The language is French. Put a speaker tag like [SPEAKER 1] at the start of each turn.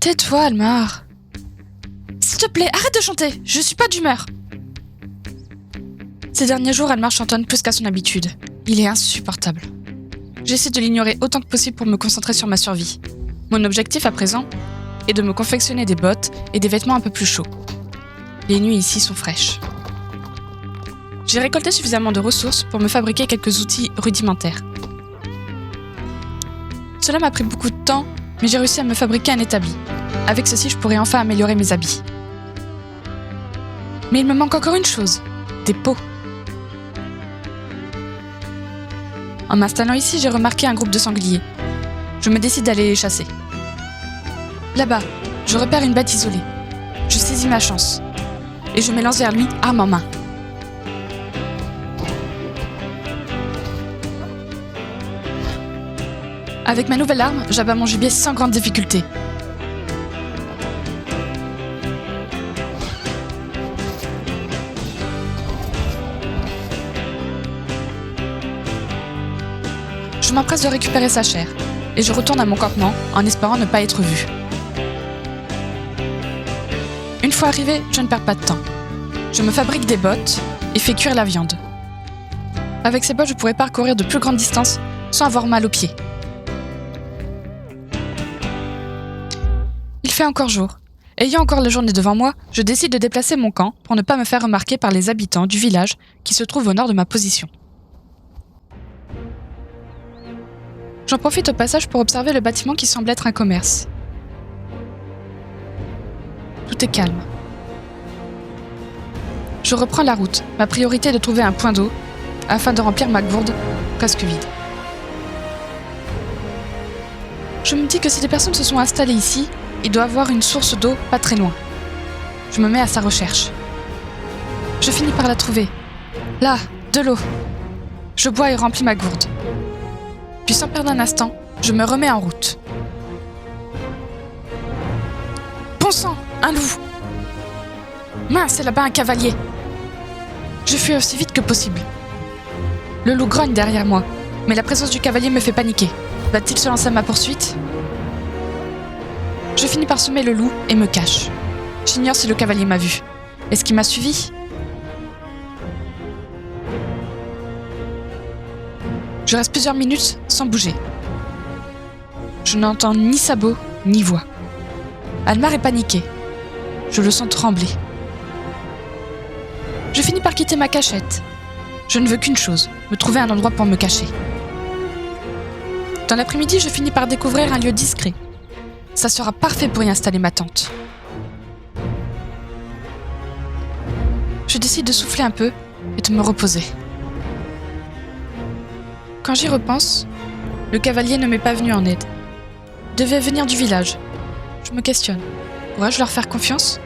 [SPEAKER 1] Tais-toi, Almar. S'il te plaît, arrête de chanter, je suis pas d'humeur. Ces derniers jours, Almar chantonne plus qu'à son habitude. Il est insupportable. J'essaie de l'ignorer autant que possible pour me concentrer sur ma survie. Mon objectif à présent est de me confectionner des bottes et des vêtements un peu plus chauds. Les nuits ici sont fraîches. J'ai récolté suffisamment de ressources pour me fabriquer quelques outils rudimentaires. Cela m'a pris beaucoup de temps, mais j'ai réussi à me fabriquer un établi. Avec ceci, je pourrais enfin améliorer mes habits. Mais il me manque encore une chose, des peaux. En m'installant ici, j'ai remarqué un groupe de sangliers. Je me décide d'aller les chasser. Là-bas, je repère une bête isolée. Je saisis ma chance. Et je m'élance vers lui, arme en main. Avec ma nouvelle arme, j'abats mon gibier sans grande difficulté. Je m'empresse de récupérer sa chair, et je retourne à mon campement en espérant ne pas être vu. Une fois arrivé, je ne perds pas de temps. Je me fabrique des bottes et fais cuire la viande. Avec ces bottes, je pourrais parcourir de plus grandes distances sans avoir mal aux pieds. Il fait encore jour. Ayant encore la journée devant moi, je décide de déplacer mon camp pour ne pas me faire remarquer par les habitants du village qui se trouve au nord de ma position. J'en profite au passage pour observer le bâtiment qui semble être un commerce. Tout est calme. Je reprends la route. Ma priorité est de trouver un point d'eau afin de remplir ma gourde presque vide. Je me dis que si les personnes se sont installées ici, il doit y avoir une source d'eau pas très loin. Je me mets à sa recherche. Je finis par la trouver. Là, de l'eau. Je bois et remplis ma gourde. Puis sans perdre un instant, je me remets en route. Bon sang, un loup! Mince, c'est là-bas un cavalier. Je fuis aussi vite que possible. Le loup grogne derrière moi, mais la présence du cavalier me fait paniquer. Va-t-il se lancer à ma poursuite? Je finis par semer le loup et me cache. J'ignore si le cavalier m'a vu. Est-ce qu'il m'a suivi? Je reste plusieurs minutes sans bouger. Je n'entends ni sabots ni voix. Almar est paniqué. Je le sens trembler. Je finis par quitter ma cachette. Je ne veux qu'une chose, me trouver un endroit pour me cacher. Dans l'après-midi, je finis par découvrir un lieu discret. Ça sera parfait pour y installer ma tente. Je décide de souffler un peu et de me reposer. Quand j'y repense, le cavalier ne m'est pas venu en aide. Il devait venir du village. Je me questionne. Pourrais-je leur faire confiance ?